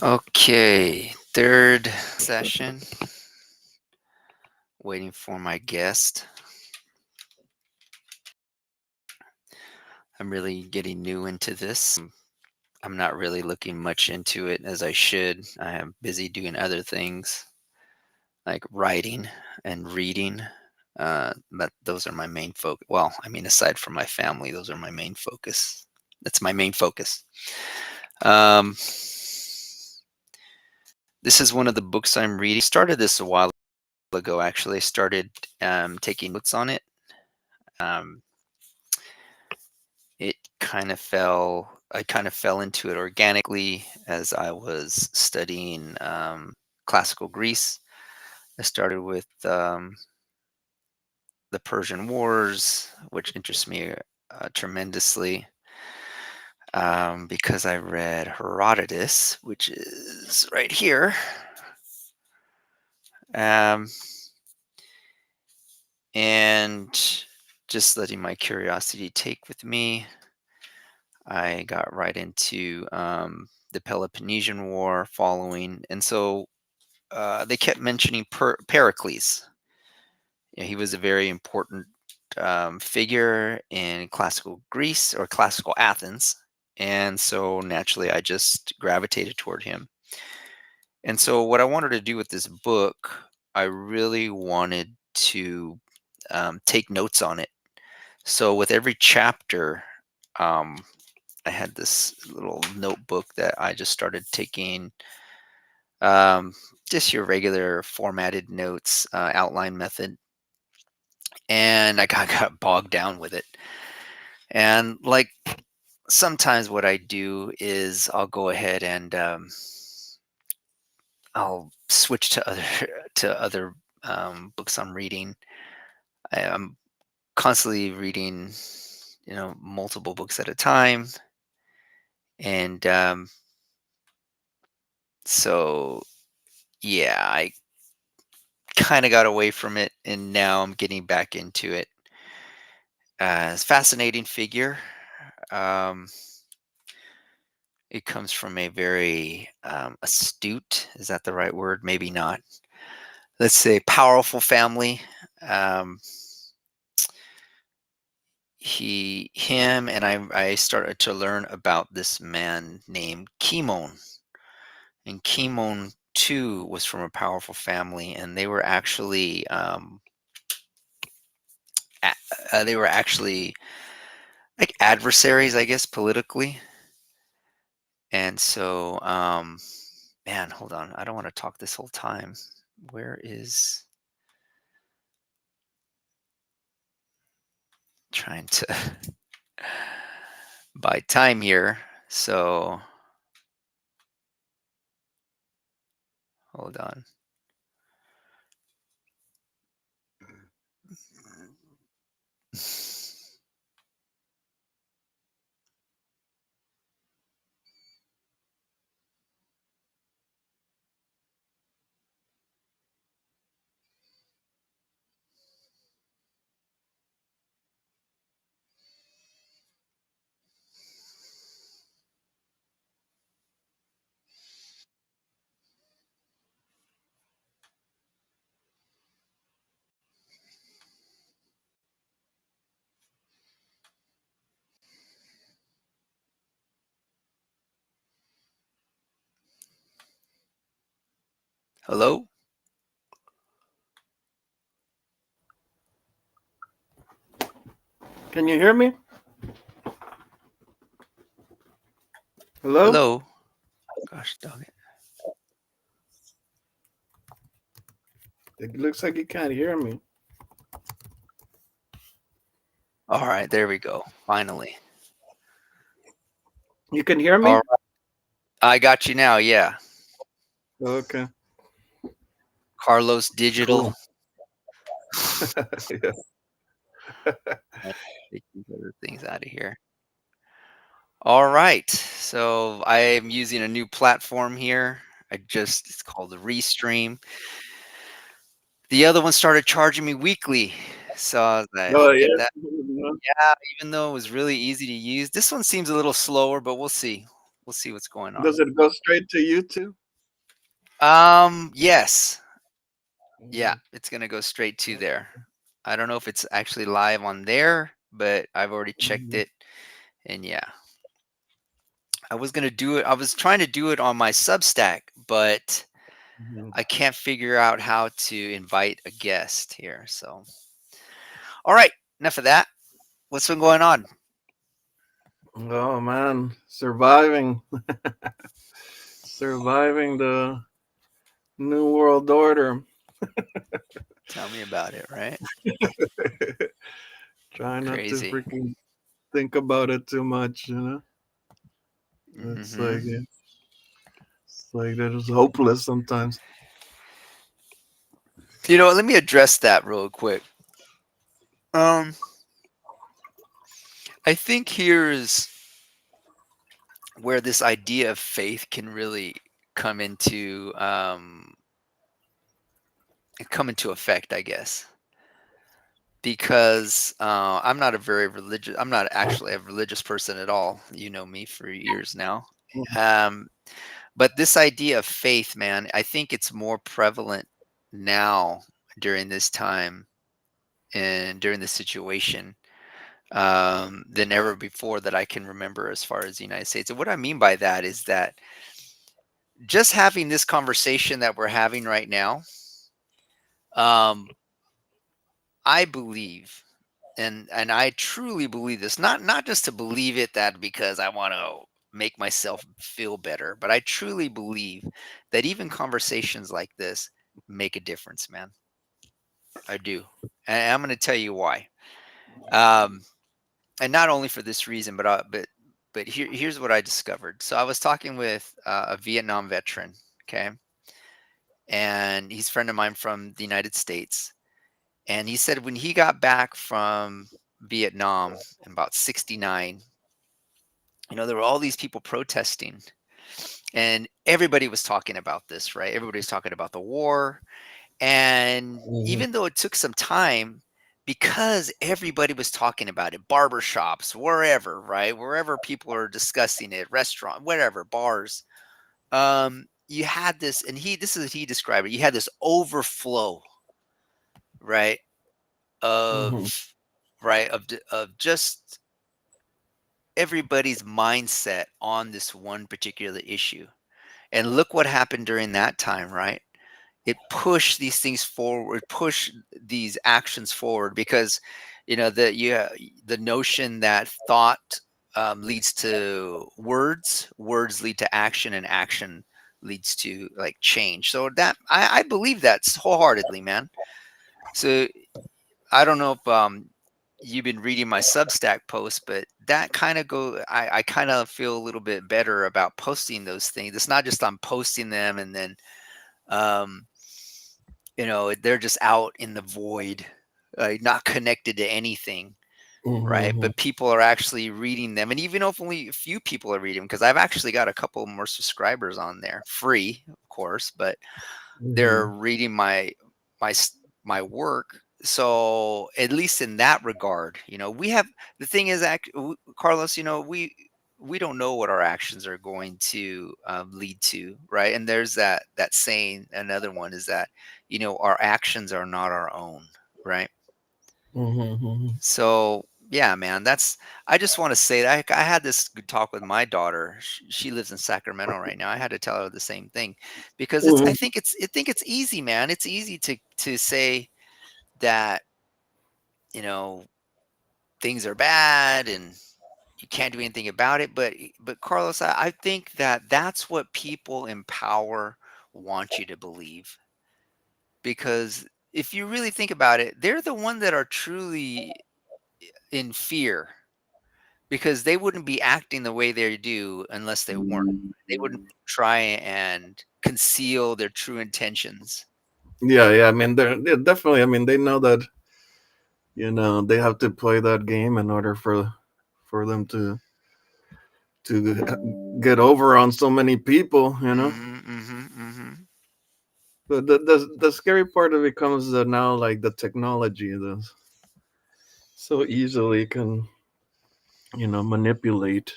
Okay, third session. Waiting for my guest. I'm really getting new into this. I'm not really looking much into it as I should. I am busy doing other things like writing and reading. But those are my main focus. Well, I mean, aside from my family, those are my main focus. That's my main focus. Um, this is one of the books I'm reading. Started this a while ago, actually. I started taking notes on it. Um, it I kind of fell into it organically as I was studying classical Greece. I started with the Persian Wars, which interests me tremendously because I read Herodotus, which is right here. Um, and just letting my curiosity take with me, I got right into the Peloponnesian War following. And so they kept mentioning Pericles. He was a very important figure in classical Greece or classical Athens. And so naturally, I just gravitated toward him. And so, what I wanted to do with this book, I really wanted to take notes on it. So, with every chapter, um, I had this little notebook that I just started taking um, just your regular formatted notes, outline method. And I got bogged down with it. And like sometimes what I do is I'll go ahead and I'll switch to other to other books I'm reading. I'm constantly reading, multiple books at a time, and so yeah, I kind of got away from it, and now I'm getting back into it. It's a fascinating figure. Um, it comes from a very astute, is that the right word? Maybe not. Let's say powerful family. Um, him and I started to learn about this man named Kimon, and Kimon too was from a powerful family, and they were actually like adversaries, I guess, politically. And so, man, hold on, I don't want to talk this whole time. Where is trying to buy time here? So hold on. Hello? Can you hear me? Hello? Hello? Gosh dang it. It looks like you can't hear me. All right, there we go. Finally. You can hear All me? right. I got you now. Yeah. Okay, Carlos Digital. cool. Yeah. Let's take these other things out of here. All right. So I am using a new platform here. It's called the Restream. The other one started charging me weekly. So I was like, Oh, forget yeah. that. Yeah, even though it was really easy to use. This one seems a little slower, but we'll see. we'll see what's going on. Does it go straight to YouTube? Yes. Yeah, Mhm. it's gonna go straight to there. I don't know if it's actually live on there, but I've already checked Mhm. it, and yeah. I was trying to do it on my Substack, but Mhm. I can't figure out how to invite a guest here. So, all right, enough of that. What's been going on? Oh man, surviving the new world order. Tell me about it, right? Try not to Crazy. freaking think about it too much, It's Hmm. like that is hopeless sometimes. You know what? Let me address that real quick. Um, I think here's where this idea of faith can really come into come into effect, I guess, because I'm not actually a religious person at all. You know me for years now. Um, but this idea of faith, man, I think it's more prevalent now during this time and during this situation than ever before that I can remember as far as the United States. And what I mean by that is that just having this conversation that we're having right now, um, I believe, and I truly believe this, not just to believe it that because I want to make myself feel better, but I truly believe that even conversations like this make a difference, man. I do. And I'm going to tell you why. Um, and not only for this reason, but here's what I discovered. So I was talking with a Vietnam veteran, okay, and he's a friend of mine from the United States, and he said when he got back from Vietnam in about '69, there were all these people protesting, and everybody was talking about this, right? Everybody was talking about the war, and Mhm. even though it took some time, because everybody was talking about it, barbershops, wherever, right? Wherever people are discussing it, restaurant, whatever, bars. You had this, and this is what he described it. You had this overflow, right? Mhm. Of just everybody's mindset on this one particular issue. And look what happened during that time, right? It pushed these things forward, push these actions forward because the notion that thought leads to words lead to action, and action leads to like change. So that I believe that wholeheartedly, man. So I don't know if you've been reading my Substack post, but that kind of I kind of feel a little bit better about posting those things. It's not just I'm posting them and then um, they're just out in the void, not connected to anything, right? Mhm. But people are actually reading them, and even if only a few people are reading them, because I've actually got a couple more subscribers on there, free, of course, but they're Mhm. reading my s- my work. So at least in that regard, we have the thing is, Carlos, we don't know what our actions are going to lead to, right? And there's that saying. Another one is that our actions are not our own, right? Mhm. Mhm. So yeah, man, I just want to say that I had this good talk with my daughter. She lives in Sacramento right now. I had to tell her the same thing because Mhm. I think it's easy, man. It's easy to say that, you know, things are bad and you can't do anything about it. But Carlos, I think that that's what people in power want you to believe, because if you really think about it, they're the one that are truly in fear, because they wouldn't be acting the way they do unless they weren't. They wouldn't try and conceal their true intentions. Yeah, yeah. I mean, they're definitely. I mean, they know that they have to play that game in order for them to get over on so many people. Mhm, mhm, mhm. But the scary part of it comes that now, like the technology, so easily can manipulate.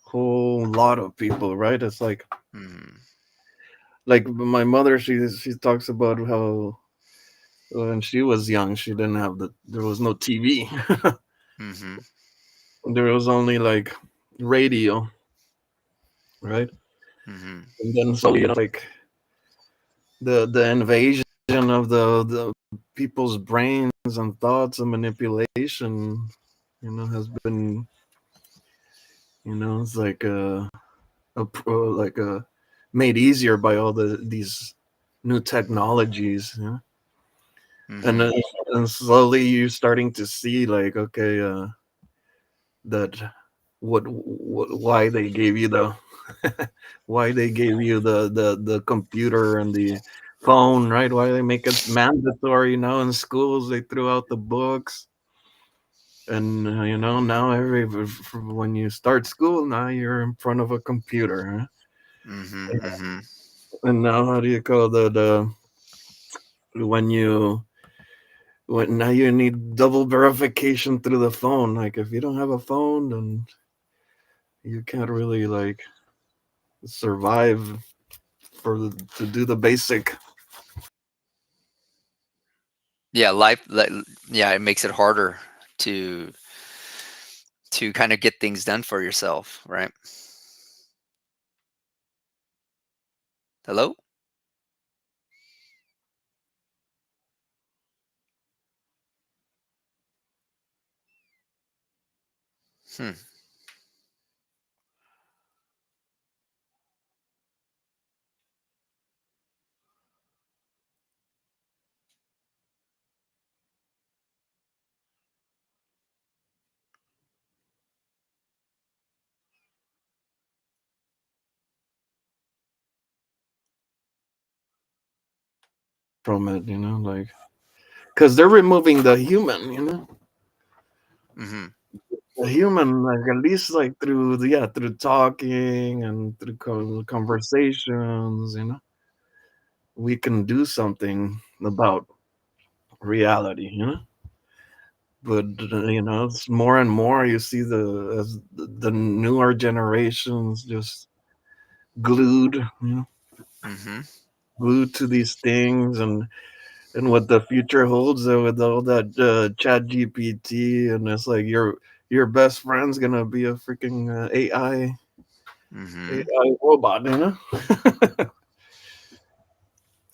whole lot of people, right? It's Mhm. like my mother. She talks about how when she was young, she didn't have there was no TV. Mhm. There was only like radio, right? Mhm. And then slowly, like the invasion of the people's brains and thoughts and manipulation, has been, it's like like made easier by all these new technologies, and Mhm. then and slowly you're starting to see like, okay, that why they gave you the why they gave you the computer and the phone, right? Why they make it mandatory now in schools? They threw out the books, and now when you start school, now you're in front of a computer, Mhm. Mhm. and now how do you call the when you when now you need double verification through the phone? Like if you don't have a phone, then you can't really like survive to do the basic. Yeah, yeah, it makes it harder to kind of get things done for yourself, right? Hello? Hmm. From it, like because they're removing the human, Mhm. the human, like at least like through talking and through conversations, we can do something about reality, but it's more and more you see as the newer generations just glued, Mhm. glued to these things, and what the future holds, with all that chat gpt, and it's like your best friend's gonna be a freaking Mhm. AI robot,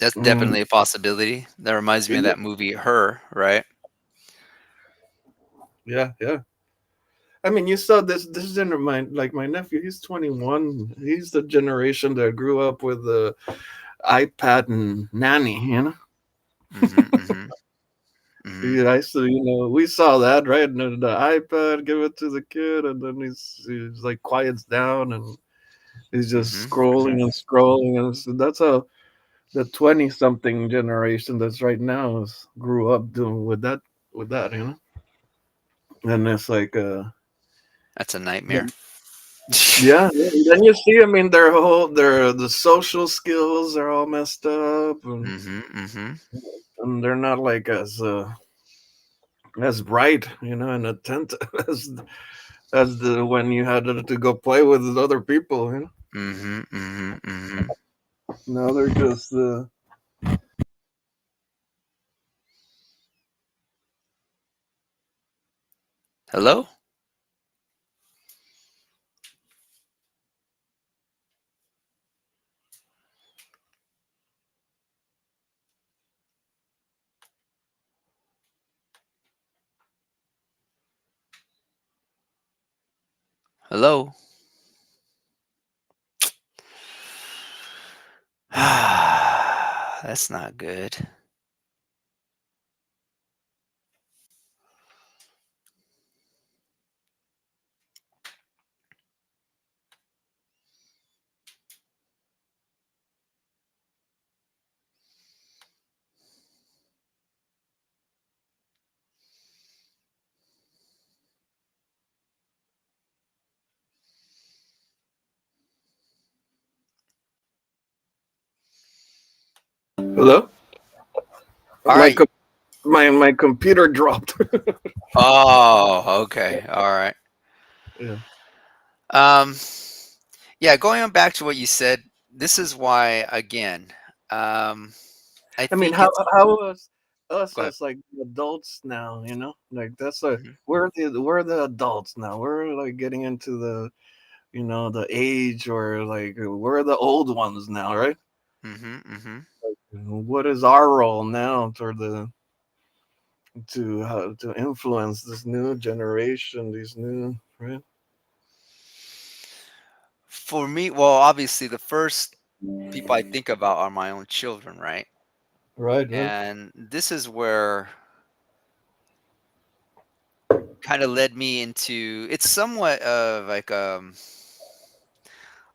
That's Mm, definitely a possibility. That reminds me of that movie Her, right? yeah, yeah. I mean, you saw this like my nephew. He's 21. He's the generation that grew up with the iPad and nanny. Mhm. Mhm. Mhm. Yeah, I saw. We saw that, right? And then the iPad, give it to the kid, and then he's like quiets down, and he's just Mhm. scrolling and scrolling, and so that's how the 20 something generation that's right now grew up doing with that. And it's like That's a nightmare. yeah, then you see, I mean, the social skills are all messed up, Mhm. Mhm. and they're not like as bright, and attentive as the when you had to go play with other people. Mhm. Mhm. Mhm. Now they're just Hello? Hello? That's not good. hello, All my right. com- my computer dropped. Oh, okay. All right. Yeah. Um, yeah, going on back to what you said, this is why again, um, I I mean, think it's how us go ahead. as like adults now, you know, like that's a Mhm, we're the adults now. We're like getting into the the age, or like we're the old ones now, right? mhm, mhm. What is our role now toward the to how to influence this new generation, these new right, For me, well, obviously, the first people I think about are my own children, right? right, right. And this is where kind of led me into it's somewhat of like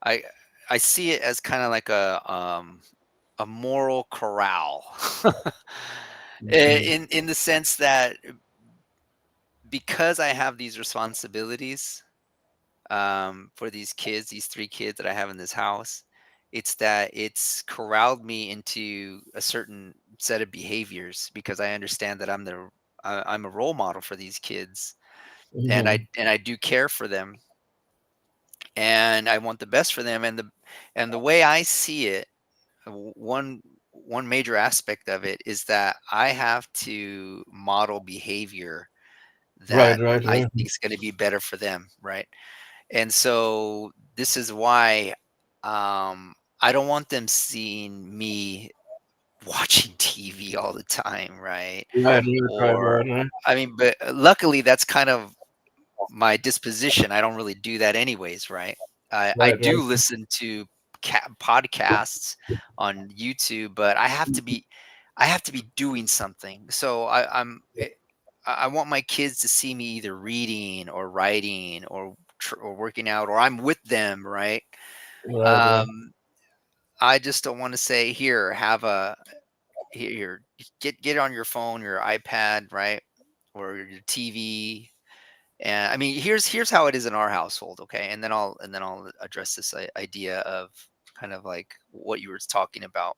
I I see it as kind of like a moral corral. Mhm. In the sense that because I have these responsibilities for these kids, these three kids that I have in this house, it's that it's corralled me into a certain set of behaviors because I understand that I'm a role model for these kids, and Mhm. I do care for them, and I want the best for them, and the way I see it, one major aspect of it is that I have to model behavior Right, that right, I right, think is going to be better for them, right? And so this is why I don't want them seeing me watching TV all the time, right? right, right, Or right, right, I mean, but luckily that's kind of my disposition. I don't really do that anyways, right? I right, do right, listen to podcasts on YouTube, but I have to be doing something. So I want my kids to see me either reading or writing or working out, or I'm with them, right? right, right. Um, I just don't want to say, here, have a here, get on your phone, your iPad, right, or your TV. And I mean, here's how it is in our household, okay? And then I'll address this idea of kind of like what you were talking about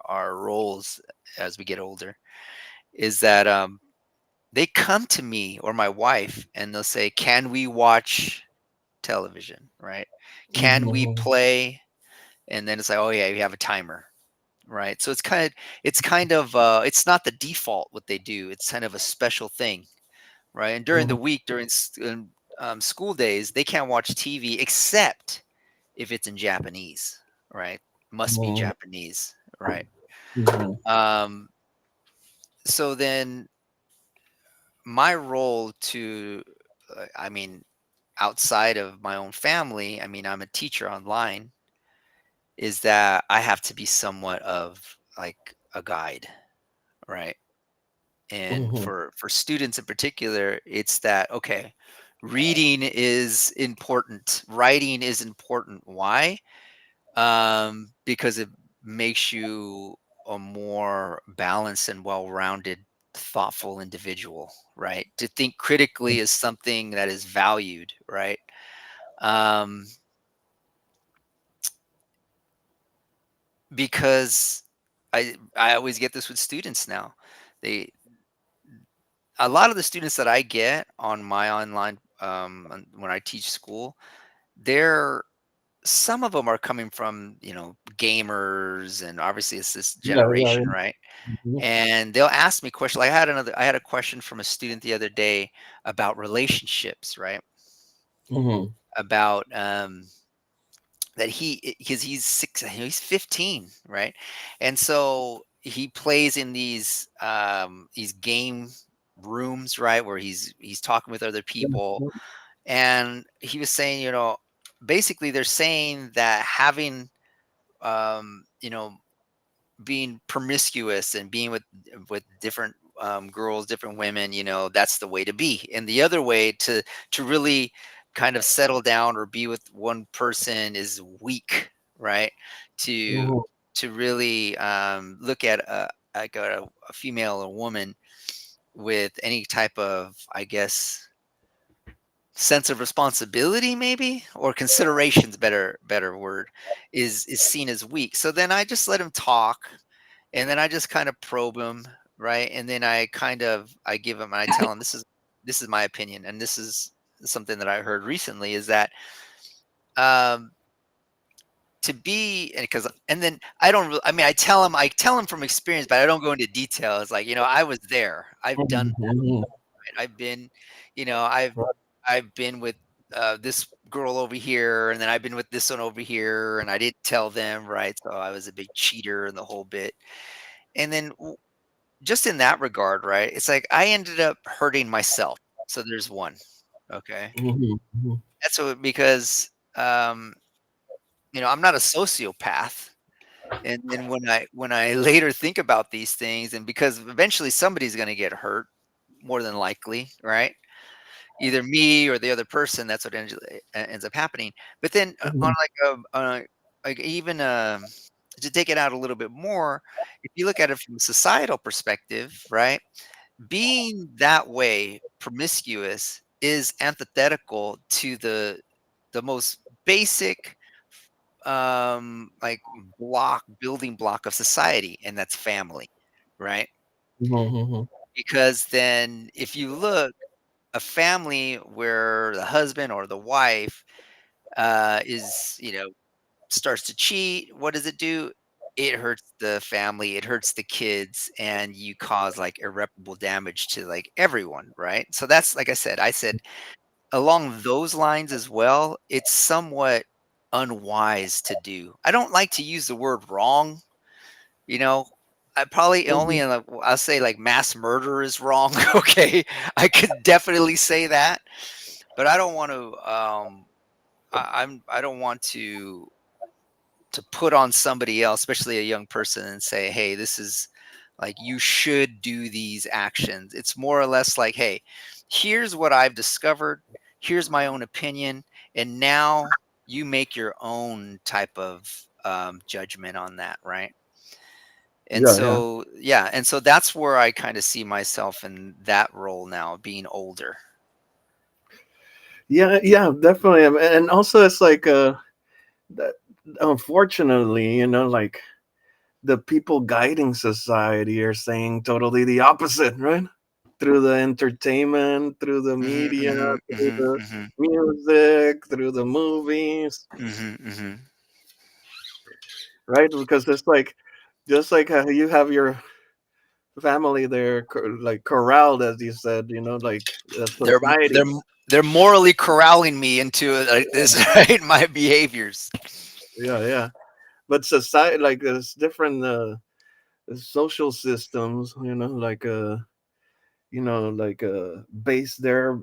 our roles as we get older. Is that they come to me or my wife and they'll say, "Can we watch television?" Right? "Can we Mhm. play?" And then it's like, "Oh yeah, you have a timer." Right? So it's kind of it's not the default what they do. It's kind of a special thing, right? And during the Mhm. week, school days, they can't watch TV except if it's in Japanese, right? Must be Mhm. Japanese, right? Mhm. Um, so then my role I mean, outside of my own family, I mean, I'm a teacher online, is that I have to be somewhat of like a guide, right? And Mhm. for students in particular, it's that okay, reading is important, writing is important. Why? Because it makes you a more balanced and well-rounded, thoughtful individual, right? To think critically is something that is valued, right? um because I always get this with students now. They A lot of the students that I get on my online when I teach school, they're some of them are coming from, gamers, and obviously it's this Yeah, yeah, generation, yeah. right? Mhm. And they'll ask me questions. Like I had a question from a student the other day about relationships, right? Mhm. About that because he's 15, right? And so he plays in these game rooms, right, where he's talking with other Yeah, people. yeah. And he was saying, basically they're saying that having you know being promiscuous and being with different girls, different women, that's the way to be. And the other way to really kind of settle down or be with one person is weak, right? To Mhm. to really look at a female or woman with any type of, I guess, sense of responsibility, maybe, or consideration's better word, is seen as weak. So then I just let him talk, and then I just kind of probe him, right? And then I give him, and I tell him, this is my opinion, and this is something that I heard recently is that um, to be because and then I don't I mean I tell them from experience, but I don't go into detail. It's like, I was there. I've done Mhm. that. I've been, I've been with this girl over here, and then I've been with this one over here, and I didn't tell them, right? So I was a big cheater and the whole bit. And then just in that regard, right? It's like I ended up hurting myself. So there's one. Okay. Mhm. Mhm. That's what because I'm not a sociopath. And then when I later think about these things, and because eventually somebody's gonna get hurt, more than likely, right? Either me or the other person, that's what ends up happening. But then, on Mhm. like even, to take it out a little bit more, if you look at it from a societal perspective, right? Being that way, promiscuous, is antithetical to the most basic, like, building block of society, and that's family, right? Mhm. Because then if you look, a family where the husband or the wife, is, starts to cheat, what does it do? It hurts the family, it hurts the kids, and you cause, like, irreparable damage to, like, everyone, right? So that's like I said, along those lines as well, it's somewhat unwise to do. I don't like to use the word wrong, you know? I probably only Mhm. in I'll say, like, mass murder is wrong, okay? I could definitely say that, but I don't want to, I don't want to put on somebody else, especially a young person, and say, "Hey, this is like you should do these actions." It's more or less like, "Hey, here's what I've discovered. Here's my own opinion, and now you make your own type of judgment on that, right?" And Yeah, yeah. so, yeah, and so that's where I kind of see myself in that role now, being older. Yeah, yeah, definitely. And also it's like that, unfortunately, like the people guiding society are saying totally the opposite, right? Through the entertainment, through the Hmm, media, hmm, through hmm, the hmm, music, through the movies, hmm, hmm. right? Because it's like just like how you have your family there, like corralled, as you said, like They're society. they're they're morally corralling me into, like, this, right? My behaviors. Yeah, yeah. But society, like there's different social systems, like base their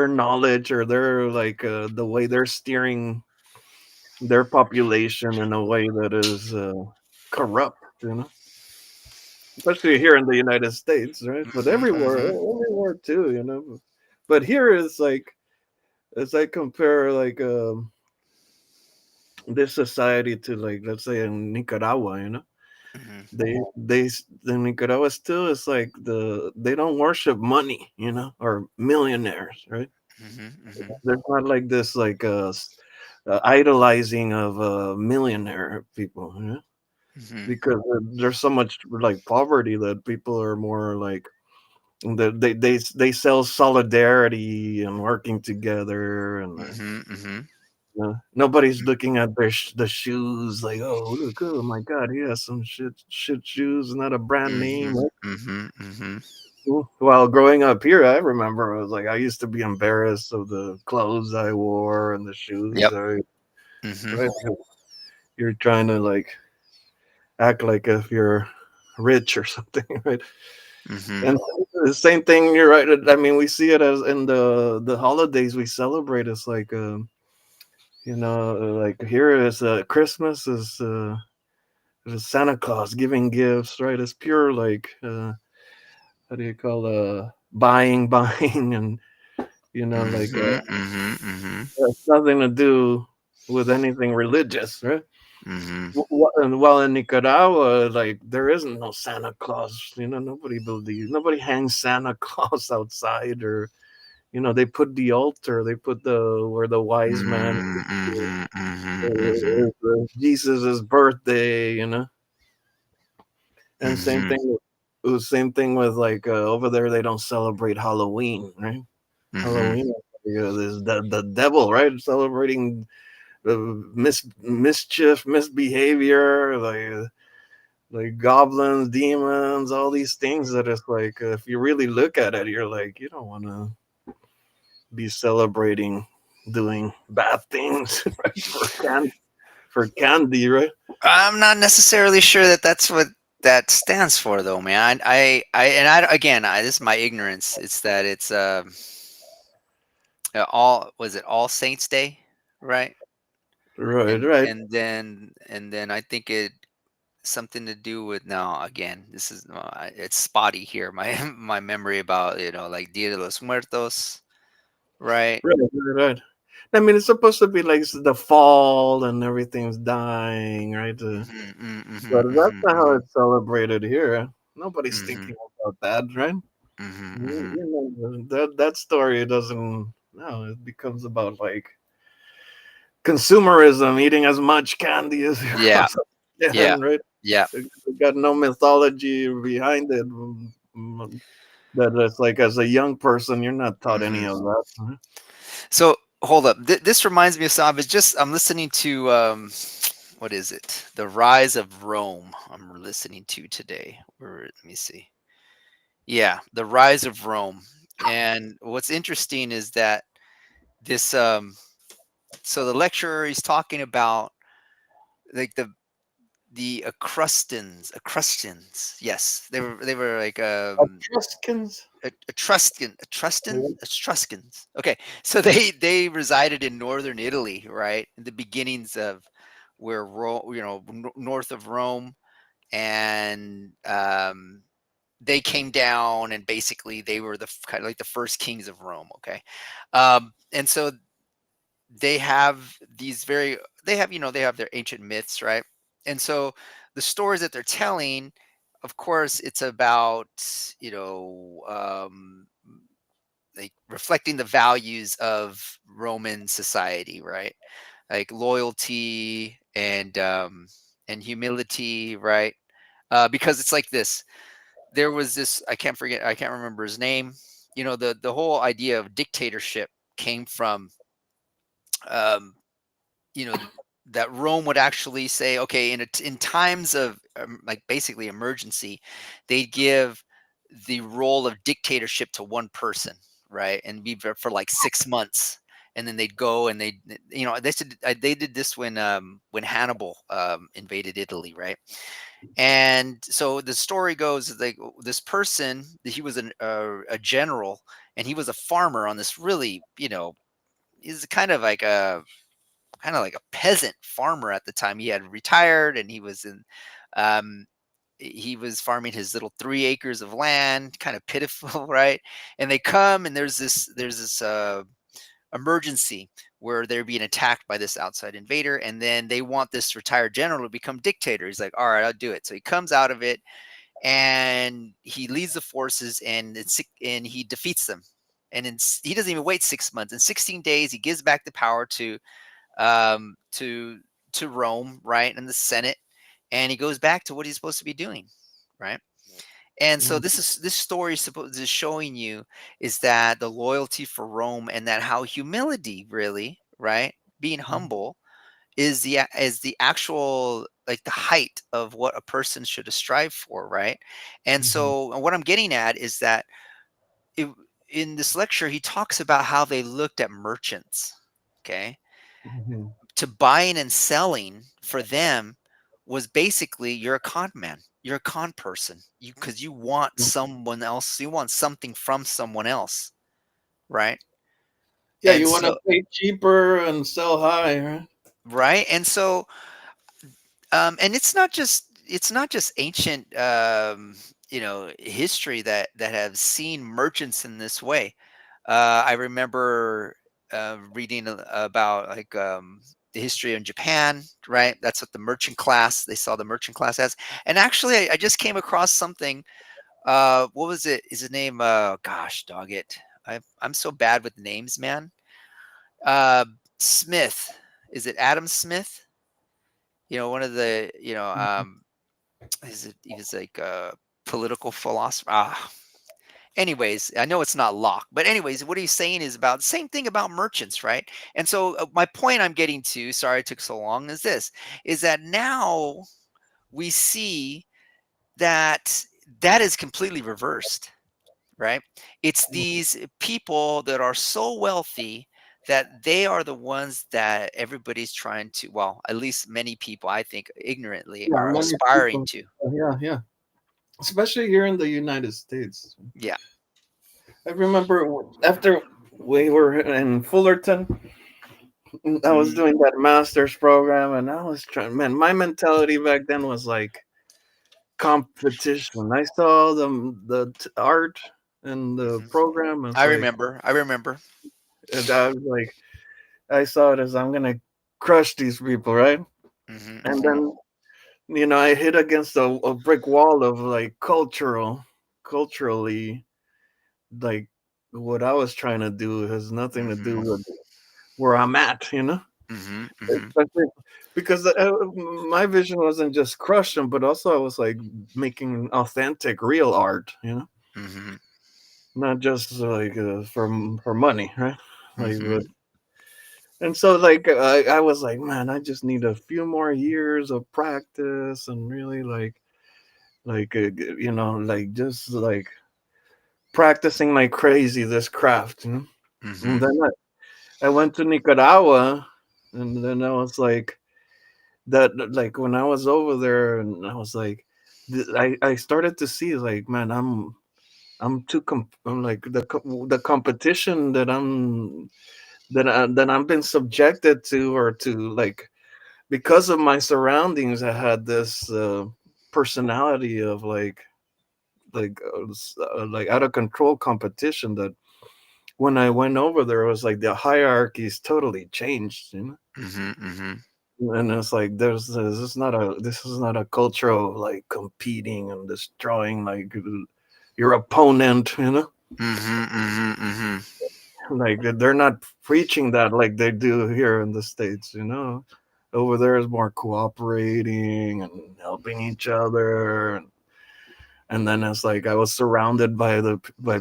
knowledge or their like the way they're steering their population in a way that is corrupt, especially here in the United States, right? But Mhm, mhm, everywhere too, But here is like, as I compare like this society to, like, let's say in Nicaragua, mhm, the Nicaragua still is like they don't worship money, or millionaires, right? mhm, mhm, There's not like this like idolizing of millionaire people, mhm, because there's so much like poverty that people are more like they sell solidarity and working together, and mhm, mhm, nobody's looking at the shoes like, oh look, oh my god, he has some shit shoes, not a brand name, mhm, right? mhm, mhm. While growing up here, I remember I was like, I used to be embarrassed of the clothes I wore and the shoes Yep. I Mhm, right. You're trying to like act like if you're rich or something, right? mhm. And the same thing, you're right. I mean, we see it as in the holidays we celebrate. It's like, like here is Christmas is Santa Claus giving gifts, right? It's pure like how do you call buying, buying, and like Mhm, mhm, mhm, has nothing to do with anything religious, right? mhm, And while in Nicaragua, like there isn't no Santa Claus. Nobody hangs Santa Claus outside, or they put the altar, they put the where the wise man, mhm, mhm, mhm, mhm, Jesus' birthday, and mhm. same thing with like over there they don't celebrate Halloween, right? Mhm. Halloween, is the devil, right? Celebrating the mischief, misbehavior, like goblins, demons, all these things that is like, if you really look at it, you're like, you don't want to be celebrating doing bad things, right? For candy, right? I'm not necessarily sure that that's what that stands for, though, man. And again, this is my ignorance. It's that it's all was it All Saints Day, right? Right, And right. and then I think it something to do with no. Again, this is it's spotty here. My my memory about like Dia de los Muertos, right? Right, right, right. I mean, it's supposed to be like the fall and everything's dying, right? Mhm, mm, But mhm, that's mhm, not how mhm, it's celebrated here. Nobody's mhm, thinking about that, right? mhm, mhm. That story doesn't. No, it becomes about like consumerism, eating as much candy as you Yeah, possibly yeah, can, right? yeah. It got no mythology behind it. That it's like, as a young person, you're not taught any Mhm. of that. Huh? So hold up. This reminds me of something. It's just I'm listening to what is it? The Rise of Rome. I'm listening to today. Or let me see. Yeah, The Rise of Rome. And what's interesting is that this so the lecturer he's talking about like the Etruscans. Yes, they were like Etruscans. Etruscans. Okay, so they resided in northern Italy, right? In the beginnings of where Rome, north of Rome, and they came down, and basically they were kind of like the first kings of Rome. Okay, and so they have these very they have their ancient myths, right? And so the stories that they're telling, of course, it's about you know um like reflecting the values of Roman society, right? Like loyalty and humility, right? Because it's like this. There was this I can't remember his name. The whole idea of dictatorship came from um, you know that Rome would actually say, okay, in times of like basically emergency, they'd give the role of dictatorship to one person, right, and be for like 6 months, and then they'd go and they did this when Hannibal invaded Italy, right? And so the story goes like this person, he was a general, and he was a farmer on this really, he's kind of like a peasant farmer at the time. He had retired, and um, he was farming his little 3 acres of land, kind of pitiful, right? And they come, and there's this emergency where they're being attacked by this outside invader, and then they want this retired general to become dictator. He's like, all right, I'll do it. So he comes out of it, and he leads the forces, and he defeats them. And he doesn't even wait 6 months. In 16 days, he gives back the power um, to to Rome, right, and the Senate, and he goes back to what he's supposed to be doing, right? And so Mhm, this story is showing you is that the loyalty for Rome, and that how humility really, right, being humble is the actual like the height of what a person should strive for, right? And mhm, so what I'm getting at is that it, in this lecture he talks about how they looked at merchants, okay, mhm, to buying and selling for them was basically you're a con man. You're a con person. Because you want mhm. someone else, you want something from someone else, right? Yeah, And you want to so, pay cheaper and sell high, right? right? And so, and it's not just ancient, history that have seen merchants in this way. I remember reading about like the history in Japan, right? That's what the merchant class, they saw the merchant class as. And actually, I just came across something. What was it? Is his name? Gosh, dog it. I'm so bad with names, man. Uh, Smith. Is it Adam Smith? One of the, is it? He was like a political philosopher. anyways, I know it's not locked, but anyways, what he's saying is about the same thing about merchants, right? And so my point I'm getting to, sorry it took so long, is this, is that now we see that that is completely reversed, right? It's these people that are so wealthy that they are the ones that everybody's trying to, well, at least many people, I think, ignorantly Yeah, are many aspiring people. to. Yeah, yeah. Especially here in the United States. Yeah. I remember after we were in Fullerton, I was Mhm. doing that master's program, and I was trying. Man, my mentality back then was like competition. I saw the art and the Mhm. program. It's like, I remember. and I was like, I saw it as I'm gonna crush these people, right? Mhm, And mhm, then I hit against a brick wall of like culturally, like what I was trying to do has nothing to do mhm, with where I'm at, mhm, mhm, especially because my vision wasn't just crush them, but also I was like making authentic, real art, mhm, not just like for money, right? Like, mhm, and so like I was like, man, I just need a few more years of practice and really like just like practicing like crazy this craft, And mhm, then I went to Nicaragua, and then I was like like when I was over there, and I was like, I started to see like, man, I'm too I'm like the competition that I've been subjected to, or to like, because of my surroundings. I had this personality of like out of control competition that when I went over there, it was like the hierarchies totally changed, mhm, mhm, And it's like this is not a cultural like competing and destroying like your opponent, mhm, mhm, mhm, Like they're not preaching that like they do here in the States, Over there is more cooperating and helping each other, and then it's like I was surrounded by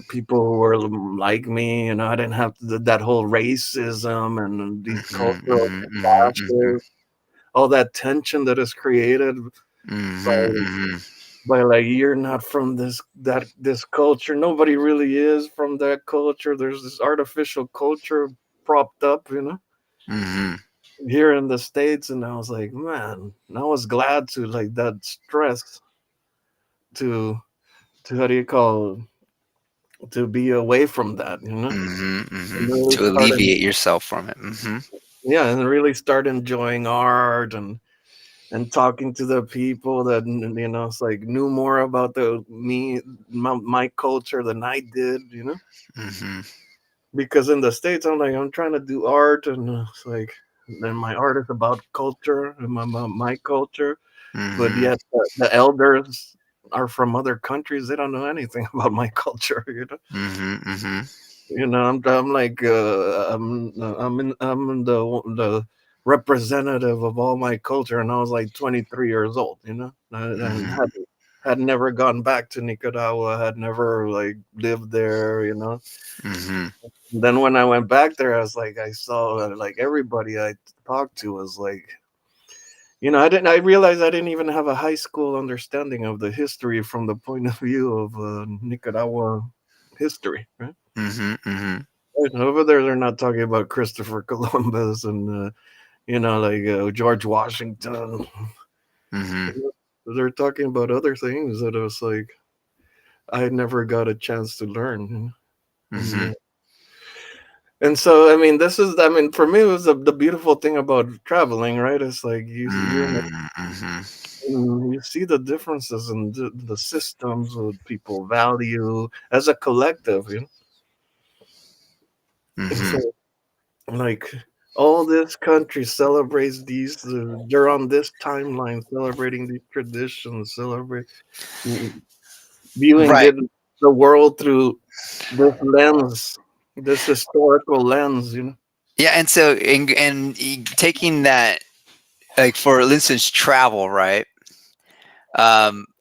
people who were like me. I didn't have that whole racism and these mhm, cultural mhm, mhm, mhm, clashes, all that tension that is created mhm, by mhm, like, you're not from this culture. Nobody really is from that culture. There's this artificial culture propped up, mhm, here in the States. And I was like, man, I was glad to like that stress to how do you call, to be away from that, mhm, and mhm. really To start alleviate yourself from it. Mhm, yeah, and really start enjoying art, and talking to the people that it's like knew more about my culture than I did, mhm, because in the States I'm trying to do art, and it's like, then my art is about culture and my culture, but mhm, yet the elders are from other countries. They don't know anything about my culture, mhm, mhm, I'm like I'm the representative of all my culture, and I was like 23 years old, and mhm, had never gone back to Nicaragua, had never like lived there, mhm, Then when I went back there, I was like, I saw like everybody I talked to was like, I realized I didn't even have a high school understanding of the history from the point of view of Nicaragua history, right? mhm, mhm, Right, over there, they're not talking about Christopher Columbus and like George Washington. mhm, They're talking about other things that I was like, I never got a chance to learn. mhm, And so, I mean, I mean, for me, it was the beautiful thing about traveling, right? It's like mm, mhm, you see the differences in the systems that people value as a collective, And mhm. so, like, all this country celebrates these, they're on this timeline celebrating these traditions, mm, viewing Right. the world through this lens, this historical lens, Yeah, and so taking that, like, for instance, travel, right?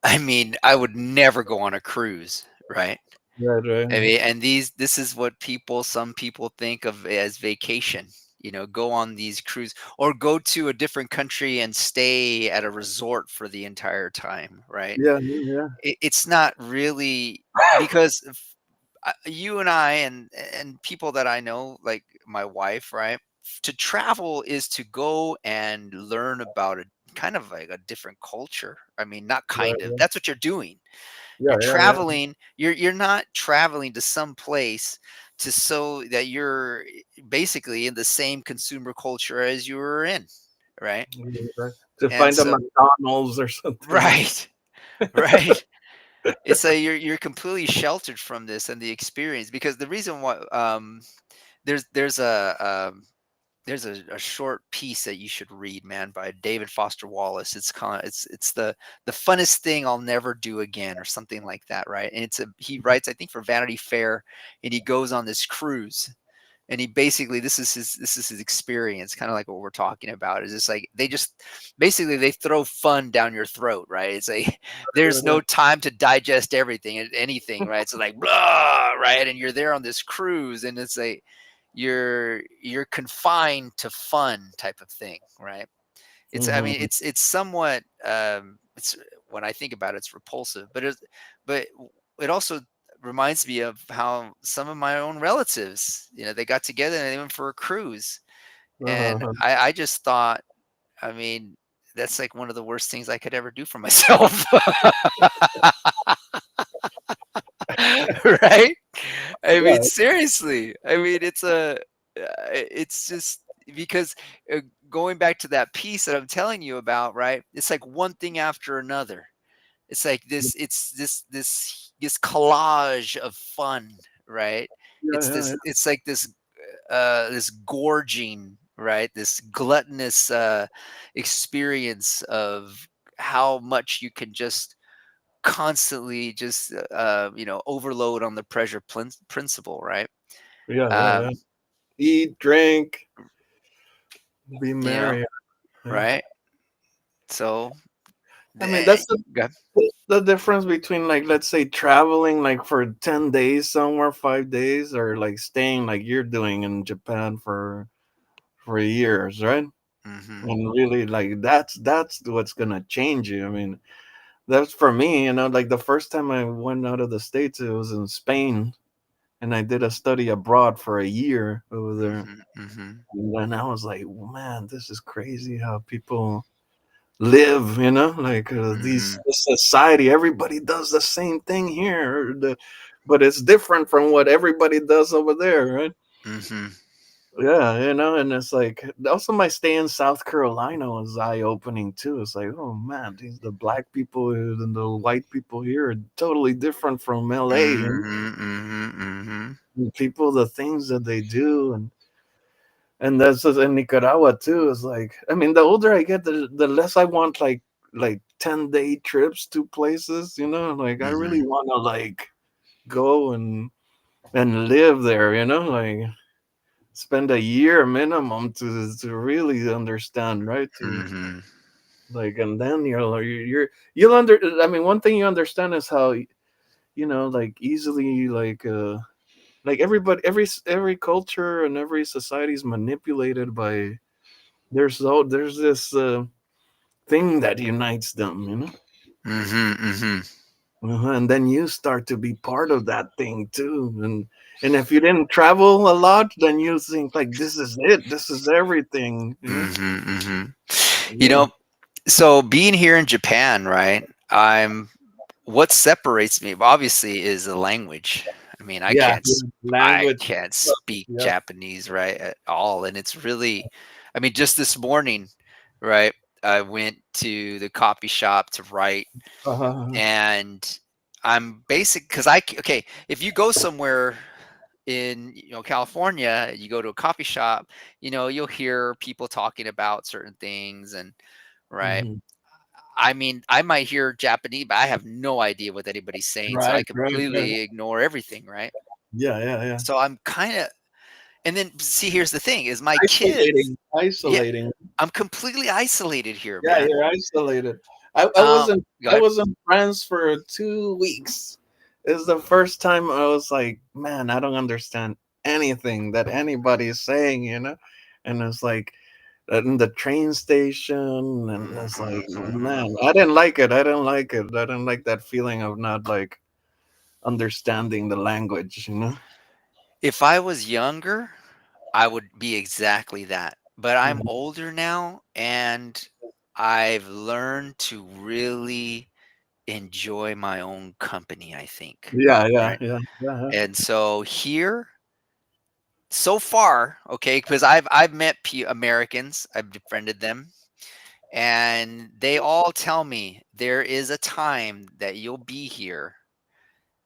I mean, I would never go on a cruise, right? Right, I right. mean, and this is what some people think of as vacation. Go on these cruise or go to a different country and stay at a resort for the entire time, right? Yeah, yeah, It's not really because you and I and people that I know, like my wife, right? To travel is to go and learn about a kind of like a different culture. I mean, not yeah, kind of. yeah, That's what you're doing. yeah, You're yeah, yeah, yeah. traveling. You're not traveling to some place to so that you're basically in the same consumer culture as you were in, right? Yeah, right. To And find a so, McDonald's or something like. right, right. It's like you're completely sheltered from this and the experience because the reason why there's there's a there's a short piece that you should read, man, by David Foster Wallace. It's the funnest thing I'll never do again, or something like that, right? And he writes, I think, for Vanity Fair, and he goes on this cruise, and he basically this is his experience, kind of like what we're talking about. Is just like they just basically they throw fun down your throat, right? It's like there's no time to digest anything, right? It's like blah, right? And you're there on this cruise, and it's like you're confined to fun type of thing, right? I mean, Mhm. it's somewhat it's when I think about it, it's repulsive, but it also reminds me of how some of my own relatives, they got together and they went for a cruise, and Uh-huh. I just thought, I mean, that's like one of the worst things I could ever do for myself. Right? I mean, Yeah, seriously. I mean, it's just because uh, going back to that piece that I'm telling you about, right? It's like one thing after another. It's like this collage of fun, right? yeah, yeah, It's like this gorging, right? This gluttonous experience of how much you can just constantly just overload on the principle, right? yeah, yeah, yeah. um Eat, drink, be you know merry. Yeah. right, so I mean, the, yeah. that's the difference between, like, let's say traveling like for 10 days somewhere, 5 days, or like staying like you're doing in Japan for years, right? Hmm. And really, like that's what's gonna change you. I mean, that's for me. Like the first time I went out of the states, it was in Spain, and I did a study abroad for a year over there. Hmm. Hmm. And then I was like, man, this is crazy how people live, like Hmm. this society, everybody does the same thing here, but it's different from what everybody does over there, right? Hmm. Yeah, and it's like also my stay in South Carolina was eye-opening too. It's like, oh man, the black people and the white people here are totally different from LA, Hmm. Hmm. Hmm. and people, the things that they do, and that's just in Nicaragua too. It's like, I mean, the older I get, the less I want like 10-day trips to places. Like I really Hmm. want to like go and live there. Like spend a year minimum to really understand, right? To Hmm. like, and then you'll under. I mean, one thing you understand is how like easily like everybody, every culture and every society is manipulated by. There's this thing that unites them. Hmm. Hmm. And then you start to be part of that thing too. And if you didn't travel a lot, then you think like this is it, this is everything. Hmm. Hmm. you Yeah, know so being here in Japan, right, what separates me obviously is the language. I mean, yeah, yeah. I Language. can't speak Yeah. Japanese, right, at all, and it's really, I mean, just this morning, right, I went to the coffee shop to write, Uh-huh. and I'm basic because okay, if you go somewhere in California, you go to a coffee shop, you'll hear people talking about certain things, and right. Hmm. I mean, I might hear Japanese, but I have no idea what anybody's saying, so I Right, right, right. completely ignore everything, right? Yeah, yeah, yeah. So I'm kind of, and then see, here's the thing: is my kids, Isolating, yeah, isolating. I'm completely isolated here, Yeah, man. you're isolated. I Um, wasn't go I ahead. was in France for 2 weeks. it's the first time I was like, man, I don't understand anything that anybody is saying, you know? And it's like in the train station, and it's Mhm, like, mhm. man, I didn't like it. I didn't like it. I didn't like that feeling of not like understanding the language, you know? If I was younger, I would be exactly that, but I'm Mhm. older now, and I've learned to really enjoy my own company, I think, Yeah, yeah, right? yeah, yeah, yeah. And so here, so far, okay, because I've met Americans, I've befriended them, and they all tell me there is a time that you'll be here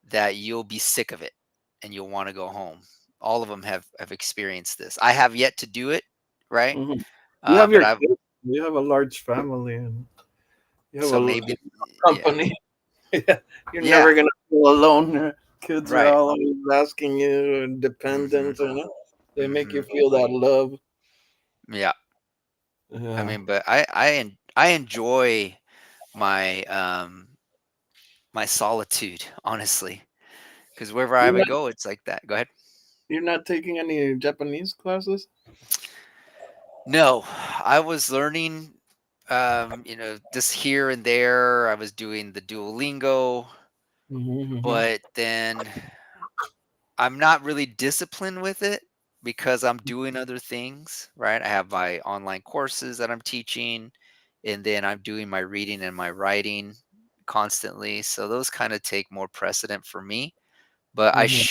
that you'll be sick of it and you'll want to go home. All of them have experienced this. I have yet to do it, right? Mhm. You have But your I've kids. You have a large family, and you have so a maybe, yeah, company. Yeah, you're yeah, never gonna feel alone. Your kids are right. always asking you, and Hmm. dependent, you know. They make you Hmm. feel that love. Yeah, I Yeah. mean, but I enjoy my my solitude, honestly, because wherever I You're would not go, it's like that. Go ahead. you're not taking any Japanese classes? No, I was learning, just here and there. I was doing the Duolingo, Mm-hmm, mm-hmm, but then I'm not really disciplined with it because I'm doing other things, right? I have my online courses that I'm teaching, and then I'm doing my reading and my writing constantly. So those kind of take more precedent for me. But mm-hmm,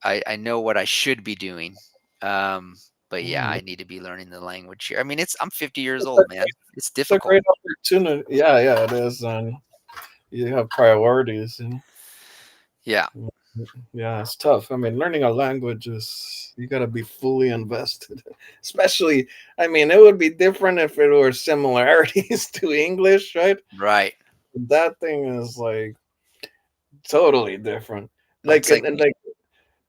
I know what I should be doing. Um, but yeah, mm-hmm. I need to be learning the language here. I mean, I'm 50 years It's a, old, man. It's it's a difficult. great opportunity. Yeah, yeah, it is. And you have priorities, you know. Yeah, Yeah, it's tough. I mean, learning a language is you got to be fully invested. Especially, I mean, it would be different if it were similarities to English, right? right. That thing is like totally different. Like It's like and like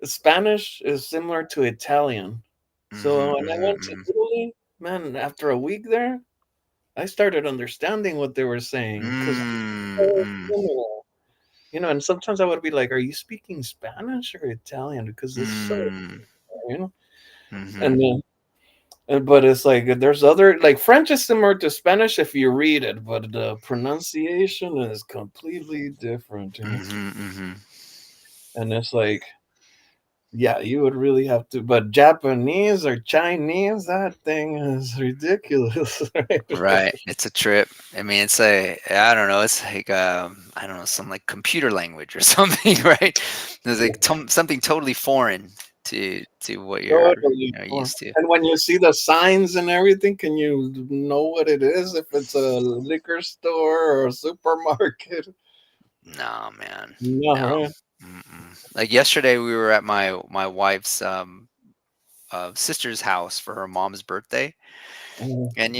Spanish is similar to Italian. So mhm, when I mhm, went to mhm. Italy, man, after a week there, I started understanding what they were saying because Mm, so mm, similar. You know, and sometimes I would be like, "Are you speaking Spanish or Italian?" Because it's so, mm, you know. mhm. And then, but it's like there's other like French is similar to Spanish if you read it, but the pronunciation is completely different, you know. Mhm, mhm. And it's like, yeah, you would really have to. But Japanese or Chinese, that thing is ridiculous, right? Right, it's a trip. I mean, I don't know, it's like, I don't know, some, like, computer language or something, right? It's like something totally foreign to what you're, Totally. used to. And when you see the signs and everything, can you know what it is? If it's a liquor store or a supermarket? No, man, No, no. right? Mm-mm. Like, yesterday, we were at my wife's, sister's house for her mom's birthday, Mhm. and,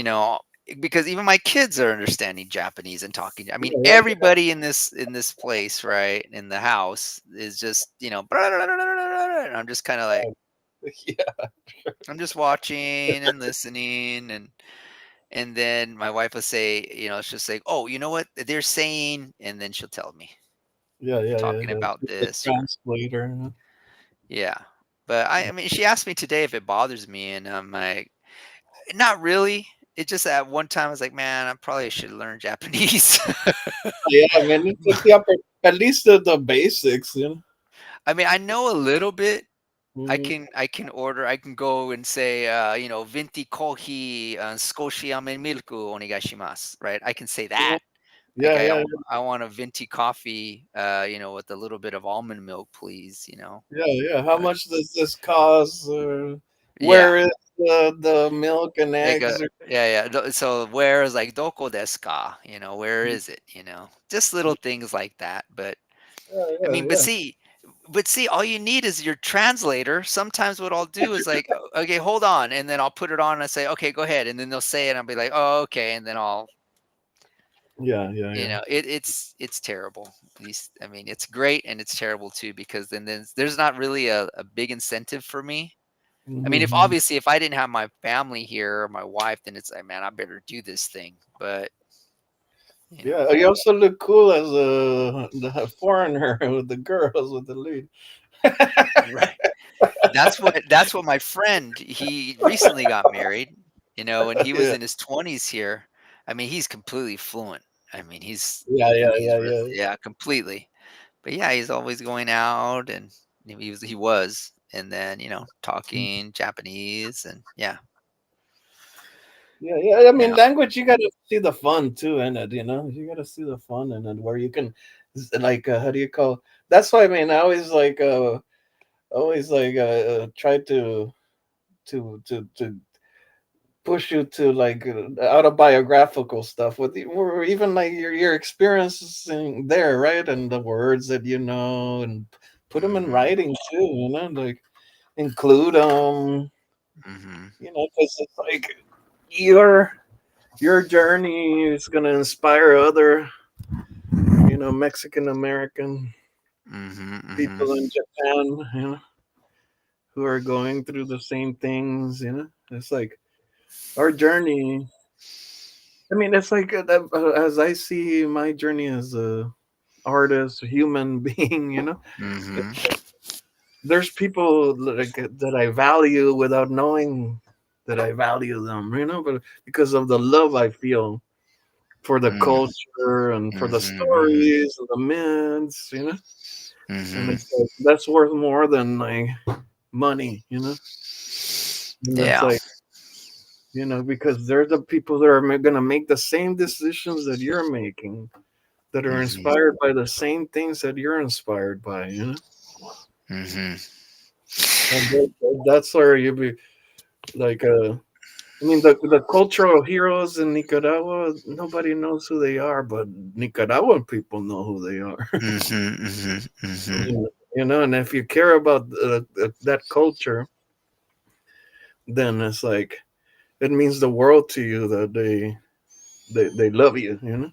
because even my kids are understanding Japanese and talking. I mean, Yeah, yeah, everybody in this place, right, in the house is just, and I'm just kinda like, yeah, I'm just watching and listening, and then my wife will say, it's just like, "Oh, you know what they're saying?" And then she'll tell me, yeah, yeah, yeah, talking yeah. about The this or translator. yeah. But I mean, she asked me today if it bothers me, and I'm like, "Not really." It just at one time I was like, "Man, I probably should learn Japanese." Yeah, I mean, it's the upper, at least the basics, you know. I mean, I know a little bit. Mhm. I can go and say, "Venti kohi, skoshi ame milku onegaishimasu," right? I can say Yeah, that. Like, yeah, yeah, I want a venti coffee, with a little bit of almond milk, please, yeah, yeah. How But much does this cost? yeah, Where is the milk and like, eggs? yeah, yeah. So where is, like, doko desu ka? Where Yeah, is it? Just little things like that. But I yeah, mean, yeah. but see, all you need is your translator. Sometimes what I'll do is like, okay, hold on, and then I'll put it on and I say, okay, go ahead, and then they'll say it, and I'll be like, oh, okay, and then Yeah, yeah, yeah. it's terrible. I mean, it's great and it's terrible too because then there's not really a big incentive for me. I mean, if Mhm. obviously if I didn't have my family here or my wife, then it's like, man, I better do this thing. But you know. Yeah, you also look cool as the foreigner with the girls with the lead. Right. That's what my friend, he recently got married, and he was Yeah, in his 20s here. I mean, he's completely fluent. I mean, yeah, yeah, he's yeah, really, yeah. yeah, completely. But yeah, he's always going out, and he was, and then, talking Japanese, and yeah. Yeah, yeah. I mean, Yeah. language, you gotta see the fun too in it. You gotta see the fun in it, where you can, like, how do you call? That's why, I mean, I always like try to push you to, like, autobiographical stuff with or even like your experiences in there, right? And the words that and put them in Mhm. writing too. Like, include them. Mhm. Because it's like your your journey is gonna inspire other, Mexican American Mhm. Mhm. people in Japan, who are going through the same things. It's like our journey. I mean, it's like, as I see my journey as a artist, human being. Mhm. It's like there's people that I value without knowing that I value them. But because of the love I feel for the Mhm. culture and for the Mhm. Mhm. stories and the myths. And Mhm. it's like that's worth more than, like, money. And it's Yeah. like, because they're the people that are gonna make the same decisions that you're making, that are Mhm. inspired by the same things that you're inspired by. Mhm. And that's where you be like, I mean, the cultural heroes in Nicaragua, nobody knows who they are, but Nicaraguan people know who they are. Mhm. Mhm. Mhm. And if you care about that culture, then it's like it means the world to you that they love you. Mhm.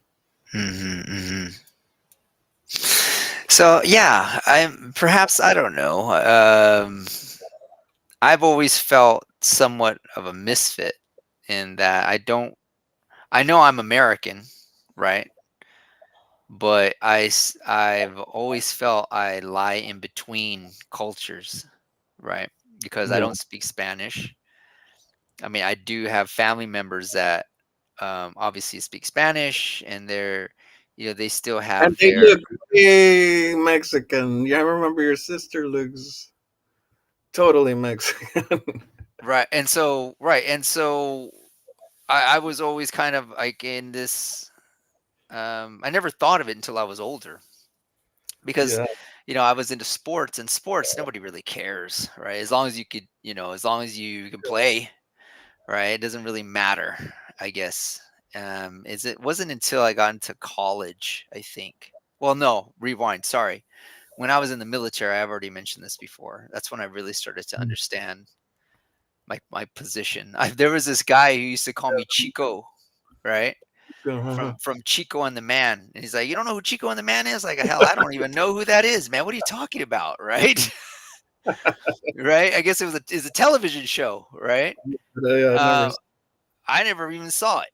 Mhm. So yeah, I don't know. I've always felt somewhat of a misfit in that I know I'm American, right? But I've always felt I lie in between cultures, right? Because I Yeah, don't speak Spanish. I mean, I do have family members that obviously speak Spanish, and they still and have they their look way Mexican. Yeah, I remember your sister looks totally Mexican. right, and so I was always kind of like in this. I never thought of it until I was older because Yeah, I was into sports, and sports nobody really cares, right? As long as you could, as long as you can play, right? It doesn't really matter, I guess. Is it wasn't until I got into college, I think. Well, no, rewind. Sorry. When I was in the military, I've already mentioned this before. That's when I really started to understand my position. There was this guy who used to call me Chico, right? uh-huh. From Chico and the Man. And he's like, "You don't know who Chico and the Man is?" Like, hell, I don't even know who that is, man. What are you talking about, right? Right? I guess it's a television show, right? Yeah, I never. Uh, I never even saw it.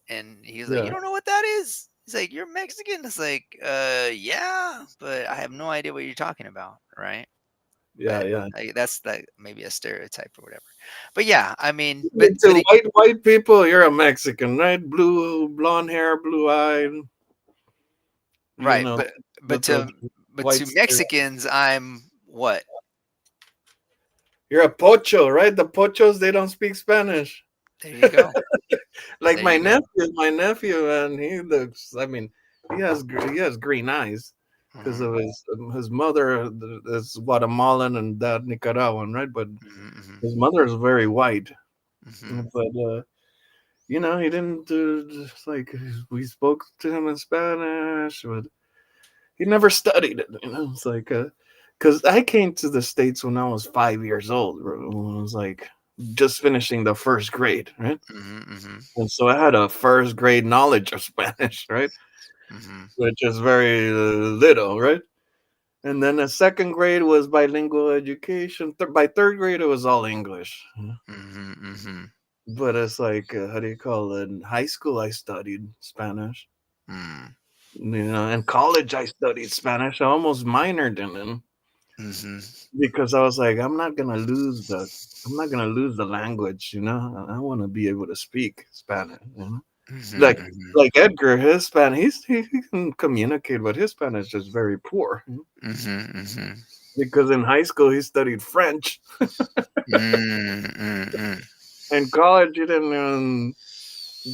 And he was like, "You Yeah, don't know what that is?" He's like, "You're Mexican." It's like, yeah, but I have no idea what you're talking about, right? yeah, But yeah. that's that maybe a stereotype or whatever. But yeah, I mean, but Like, but to it, white people, you're a Mexican, right? Blue, blonde hair, blue eyed. You right, know, but with the to white stereo. Mexicans, I'm what? You're a pocho, right? The pochos, they don't speak Spanish. There you go. Like There you go. my nephew, and he looks. I mean, he has green eyes because Mhm. of his mother is Guatemalan and dad Nicaraguan, right? But Mhm. Mhm. his mother is very white. Mhm. But he didn't, just like, we spoke to him in Spanish, but he never studied it. It's like, because I came to the States when I was 5 years old, bro, when I was like just finishing the first grade, right? Mhm. Mhm. And so I had a first grade knowledge of Spanish, right? Mhm. Which is very little, right? And then the second grade was bilingual education. By third grade, it was all English. Mhm. Mhm. But it's like, how do you call it? In high school, I studied Spanish. Mm. In college I studied Spanish. I almost minored in it Mhm. because I was like, I'm not gonna lose the language. I want to be able to speak Spanish. Mhm, Like mhm. like Edgar, his Spanish, he can communicate, but his Spanish is very poor. Mhm, mhm. Because in high school he studied French. Mm, mm, mm. In college he didn't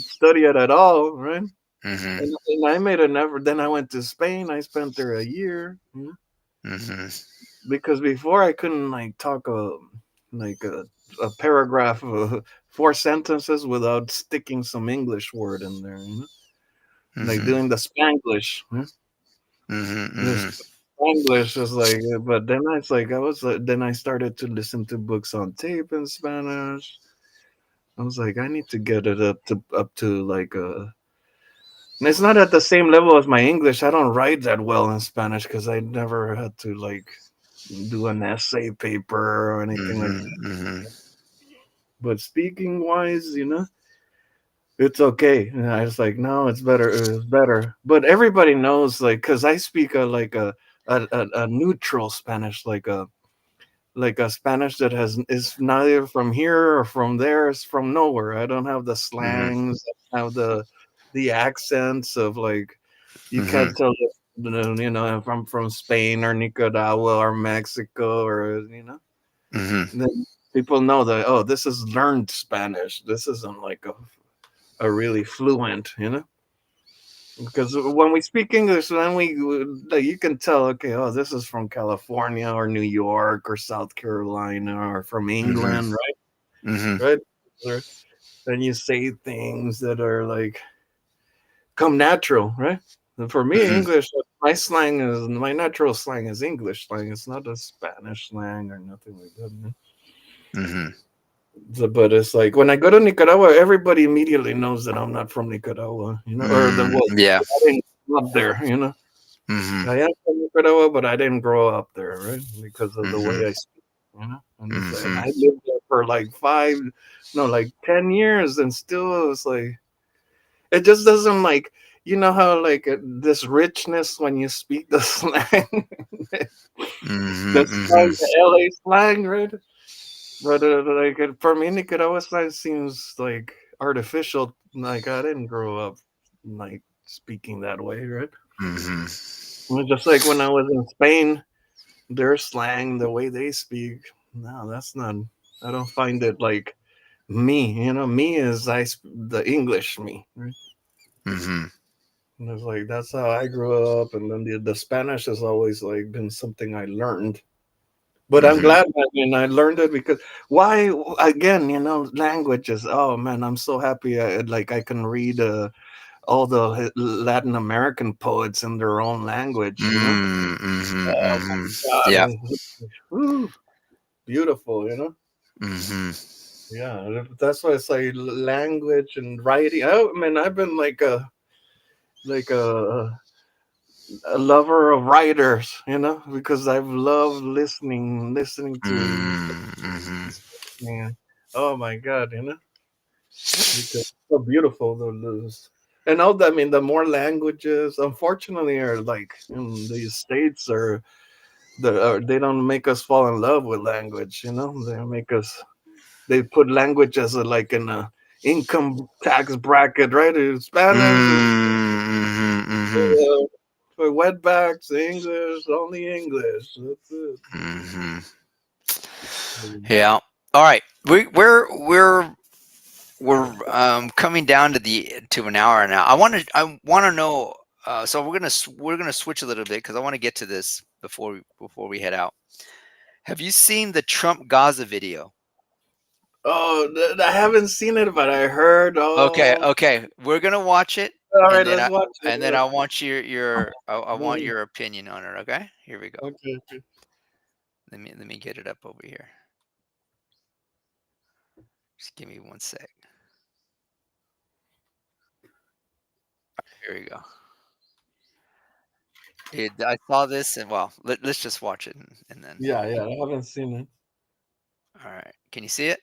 study it at all, right? Mhm, And I made an effort. Then I went to Spain. I spent there a year. mhm, Because before I couldn't like talk like a paragraph of 4 sentences without sticking some English word in there, like mhm, doing the Spanglish. mhm, This mhm, Spanglish is like, but then I was like, then I started to listen to books on tape in Spanish. I was like, I need to get it up to like and it's not at the same level as my English. I don't write that well in Spanish because I never had to like do an essay paper or anything like mhm, that. mhm, But speaking wise, it's okay. And I was like, no, it's better. It's better. But everybody knows, like, because I speak a neutral Spanish, like a Spanish that is neither from here or from there. It's from nowhere. I don't have the mhm, slangs. I don't have the accents of like you mhm, can't tell if, if I'm from Spain or Nicaragua or Mexico or mhm, then people know that, oh, this is learned Spanish. This isn't like a really fluent, because when we speak English, then like, you can tell, okay, oh, this is from California or New York or South Carolina or from mhm, England, right? mhm, Right? Or- Then you say things that are like come natural, right? And for me, mhm, English, my natural slang is English slang. It's not a Spanish slang or nothing like that. mhm, But it's like when I go to Nicaragua, everybody immediately knows that I'm not from Nicaragua, or the mm, well, yeah. I didn't grow up there. Mhm, I am from Nicaragua, but I didn't grow up there, right? Because of the way mhm, I speak. And it's like, and mhm, I lived there for like no, like 10 years, and still it's like it just doesn't like how like this richness when you speak the slang, mhm, the mhm, slang, the LA slang, right? But like for me, Nicaragua slang seems like artificial. Like I didn't grow up like speaking that way, right? mhm, Well, just like when I was in Spain, their slang, the way they speak, no, that's not. I don't find it like me. Me is the English me, right? mhm, And it's like that's how I grew up, and then the Spanish has always like been something I learned. But I'm mhm, glad I learned it because why again, languages. Oh man, I'm so happy. I can read all the Latin American poets in their own language. mm, mhm, Oh mhm. my God, Yeah. whew, beautiful. Mhm, Yeah, that's why it's like language and writing. I mean, I've been like a lover of writers, because I've loved listening to mm, mhm, man. Oh my God, because it's so beautiful and all that. I mean, the more languages, unfortunately, are like in these states they don't make us fall in love with language. They put language as like in a income tax bracket, right? Spanish is mhm, mhm, uh, for wetbacks, English, only English. That's it. mhm. Yeah. All right. We're coming down to an hour now. I want to know. So we're gonna switch a little bit because I want to get to this before we head out. Have you seen the Trump Gaza video? Oh, I haven't seen it, but I heard. Okay, Oh, okay. We're gonna watch it, all and right, then let's I watch it. and then I want I want Mhm. your opinion on it. Okay, here we go. Okay, okay. Let me get it up over here. Just give me one sec. Here we go. I saw this, and well, let's just watch it, and then. Yeah, yeah, I haven't seen it. All right. Can you see it?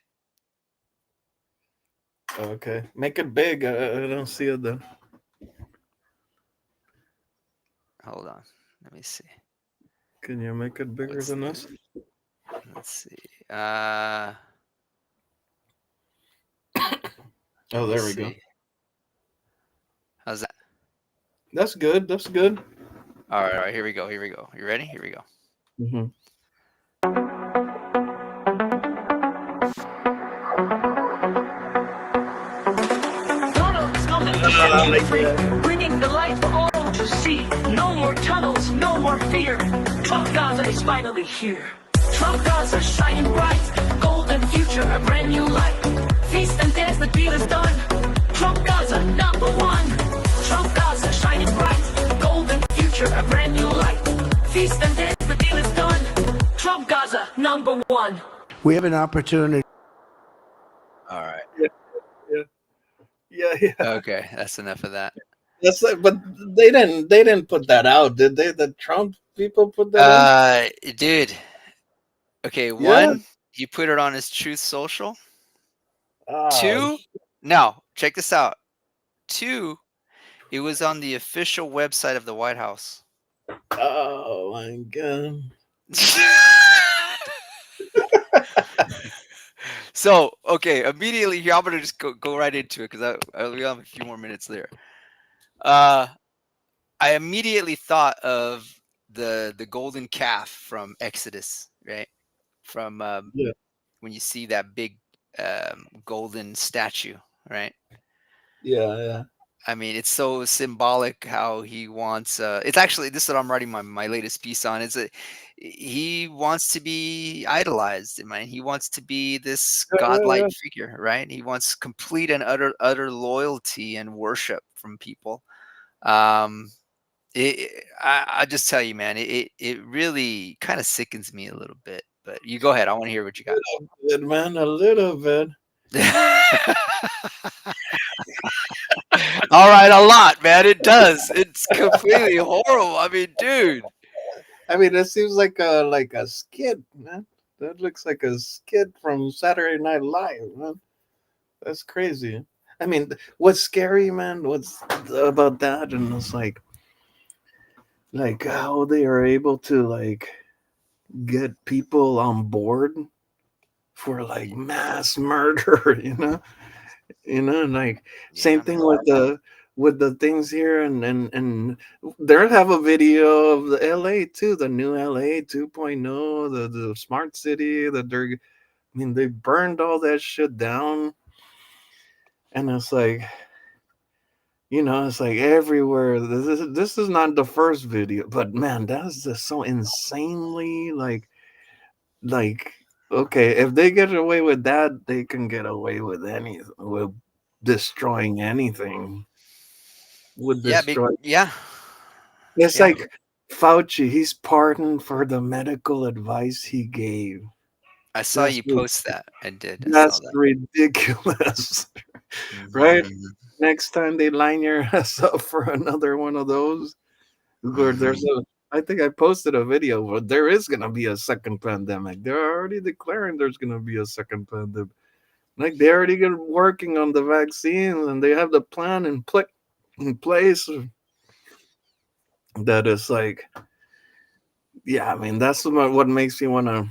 Okay, make it big. I don't see it then. Hold on. Let me see. Can you make it bigger What's than the? us? Let's see. Uh, let Oh, me there we go. see. How's that? That's good. That's good. All right, all right. Here we go. Here we go. You ready? Here we go. Hmm. Tunnels of efficiency free, bringing the light for all to see. No more tunnels, no more fear. Trump Gaza is finally here. Trump Gaza shining bright, golden future, a brand new light. Feast and dance, the deal is done. Trump Gaza, number one. Trump Gaza shining bright, golden future, a brand new light. Feast and dance, the deal is done. Trump Gaza, number one. We have an opportunity. All right. Yeah, yeah, yeah, yeah. Okay, that's enough of that. That's like, but they didn't put that out, did they? The Trump people put that out. Dude. Okay, Yeah. one, he put it on his Truth Social. Oh, Two, no, check this out. Two, it was on the official website of the White House. oh my god. So, okay, immediately here, I'm gonna just go right into it because I only have a few more minutes there. Uh, I immediately thought of the golden calf from Exodus, right? From Yeah, when you see that big golden statue, right? yeah, yeah, I mean, it's so symbolic how he wants. It's actually this is what I'm writing my latest piece on. Is that he wants to be idolized. I mean, he wants to be this yeah, yeah, godlike yeah. figure, right? He wants complete and utter loyalty and worship from people. Um, I just tell you, man, it really kind of sickens me a little bit. But you go ahead. I want to hear what you got. A little bit, man, a little bit. All right, a lot, man. It does. It's completely horrible. I mean, dude. I mean, it seems like a skit, man. That looks like a skit from Saturday Night Live, man. That's crazy. I mean, what's scary, man? What's about that? And it's like how they are able to like get people on board for like mass murder, like same Yeah, thing man. with the things here and there have a video of the LA too, the new LA 2.0, the smart city that they're, I mean, they burned all that shit down, and it's like, it's like everywhere. This is not the first video, but man, that's just so insanely like okay, if they get away with that, they can get away with anything, with destroying anything, would Yeah, big. destroy. Yeah, It's yeah. like Fauci, he's pardoned for the medical advice he gave. I saw That's you post that. I did. I saw that's that. ridiculous, right? Mhm, Next time they line your ass up for another one of those, where there's mhm. a, I think I posted a video where there is gonna be a second pandemic. They're already declaring there's gonna be a second pandemic. Like they already get working on the vaccines and they have the plan in place. That is like, yeah, I mean that's what makes me want to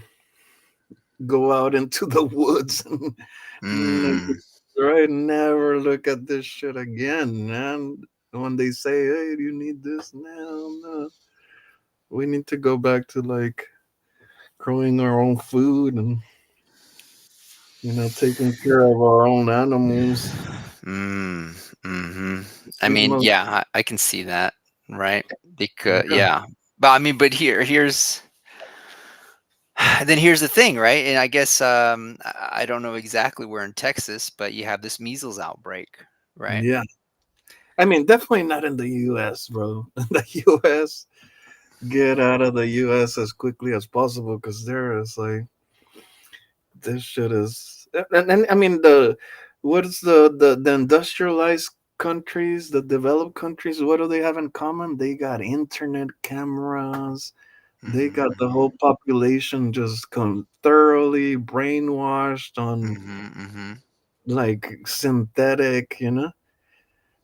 go out into the woods and like, Mm. right, never look at this shit again, man. When they say, "Hey, do you need this?" No, no, we need to go back to like growing our own food and taking care of our own animals. Mm, mhm. I These mean, most, yeah, I can see that, right? Because yeah, yeah. But I mean, but here's then here's the thing, right? And I guess I don't know exactly where in Texas, but you have this measles outbreak, right? yeah. I mean, definitely not in the U.S., bro. In the U.S., get out of the U.S. as quickly as possible because there is like this shit is, and I mean what is the industrialized countries, the developed countries? What do they have in common? They got internet cameras. They Mhm, got the mhm, whole population just come thoroughly brainwashed on mhm, mhm. like synthetic. In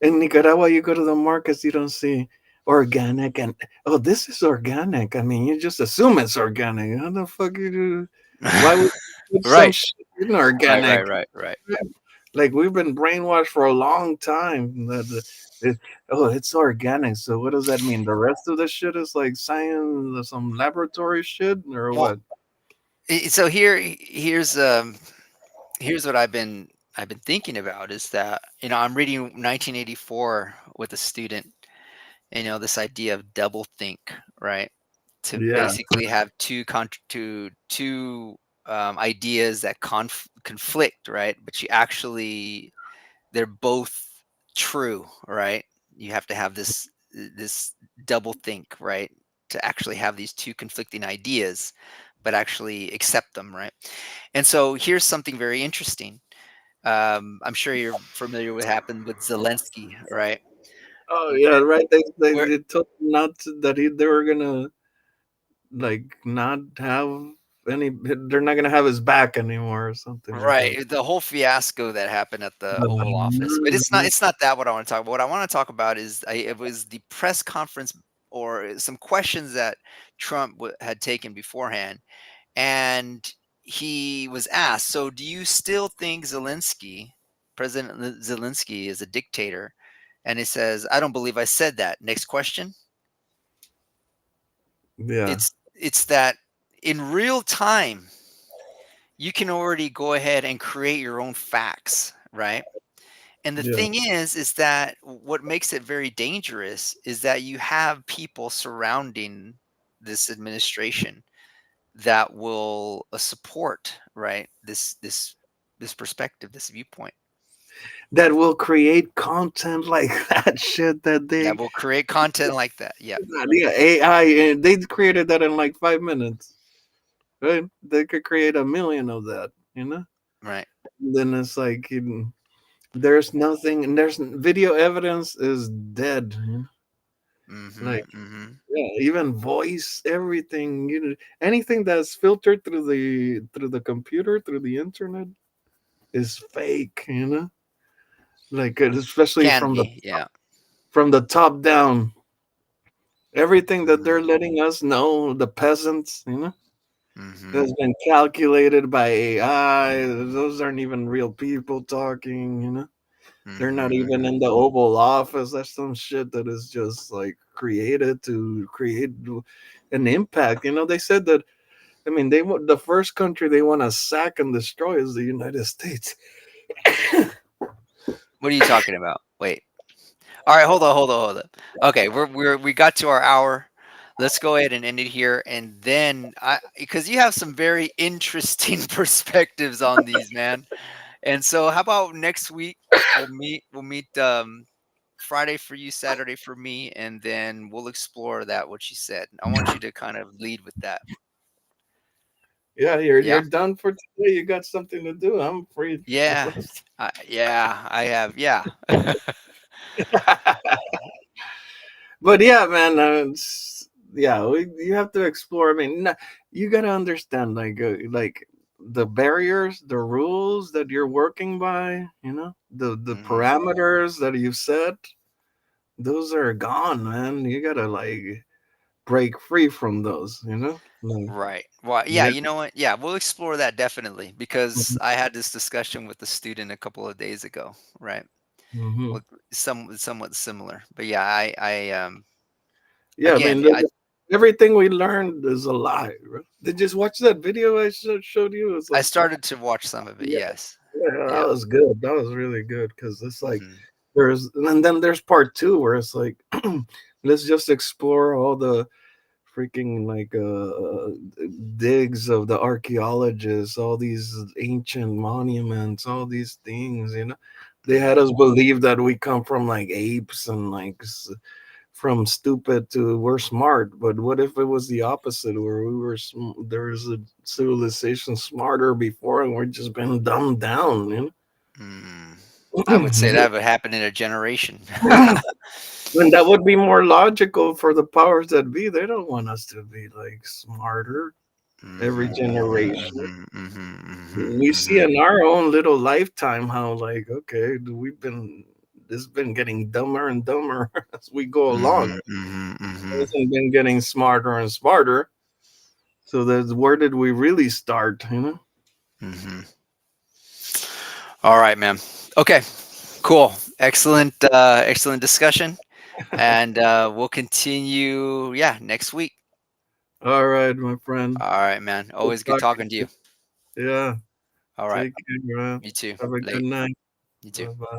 Nicaragua, you go to the markets, you don't see. organic, and oh, this is organic. I mean, you just assume it's organic. How the fuck you do? Why would you put some Right, shit right, right, inorganic? right, right. Like we've been brainwashed for a long time that oh, it's organic. So what does that mean? The rest of the shit is like science, some laboratory shit, or Well, what? so here's what I've been thinking about is that, I'm reading 1984 with a student, this idea of double think, right? To Yeah, basically have two ideas that conflict, right? But they're both true, right? You have to have this double think, right? To actually have these two conflicting ideas, but actually accept them, right? And so here's something very interesting. I'm sure you're familiar with what happened with Zelensky, right? oh yeah, Where, right. where They told him not to, that they were gonna like not have any. They're not gonna have his back anymore or something like that. Right, the whole fiasco that happened at the Oval Office, but it's not Mhm. it's not that what I wanna talk about. What I wanna talk about is it was the press conference or some questions that Trump had taken beforehand, and he was asked, "So do you still think President Zelensky is a dictator?" And he says, "I don't believe I said that." Next question. Yeah, It's that in real time, you can already go ahead and create your own facts, right? And the yeah. thing is that what makes it very dangerous is that you have people surrounding this administration that will support, right, this perspective, this viewpoint, That will create content like that shit that that they, will create content like that. Yeah, yeah, AI, and they created that in like 5 minutes, right? They could create a million of that, you know. right. Then it's like there's nothing, and there's video evidence is dead. You know? Mm-hmm. Like Mm-hmm. yeah, even voice, everything, anything that's filtered through the computer, through the internet, is fake. You know, like especially Can be. Yeah. from the top down. Everything that Mm-hmm. they're letting us know, the peasants, Mm-hmm. has been calculated by AI. Those aren't even real people talking. They're not Mm-hmm. even in the Oval Office. That's some shit that is just like created to create an impact. They said that. I mean, the first country they want to sack and destroy is the United States. What are you talking about? Wait. All right, hold on. Okay, we got to our hour. Let's go ahead and end it here, and then because you have some very interesting perspectives on these, man. And so, how about next week? We'll meet Friday for you, Saturday for me, and then we'll explore that what you said. I want you to kind of lead with that. Yeah, you're Yeah, done for today. You got something to do. I'm free the yeah, rest. yeah. I have, yeah. But yeah, man, yeah, you have to explore. I mean, you gotta understand, like the barriers, the rules that you're working by. The Hmm. parameters that you set. Those are gone, man. You gotta like break free from those. Right. Well, yeah, Yeah. you know what? Yeah, we'll explore that definitely because I had this discussion with the student a couple of days ago, right? Hmm. Well, somewhat similar. But yeah, I Yeah, I again, mean, I everything we learned is a lie. Right? Did you just watch that video I showed you? It's I like, started to watch some of it. yeah, Yes. yeah, that Yeah. was good. That was really good because it's like Hmm. and then there's part two where it's like, let's just explore all the freaking like digs of the archaeologists, all these ancient monuments, all these things. They had Hmm. us believe that we come from like apes and like from stupid to we're smart. But what if it was the opposite, where there was a civilization smarter before, and we're just been dumbed down? Mm. I would say You that would happen in a generation. know? And that would be more logical for the powers that be. They don't want us to be like smarter every Mhm, mhm, generation. mhm, mhm, mhm, We see mhm, in our own little lifetime how like, okay, we've been this has been getting dumber and dumber as we go along. Mhm. Everything's been getting smarter and smarter. So that's where did we really start? Mhm. All right, man. Okay. Cool. Excellent. Excellent discussion, and we'll continue. Yeah, next week. All right, my friend. All right, man. Good Always good talking talking to to you. you. Yeah. All right. Take care, man. You too. Have a good Late. night. You too. Bye bye.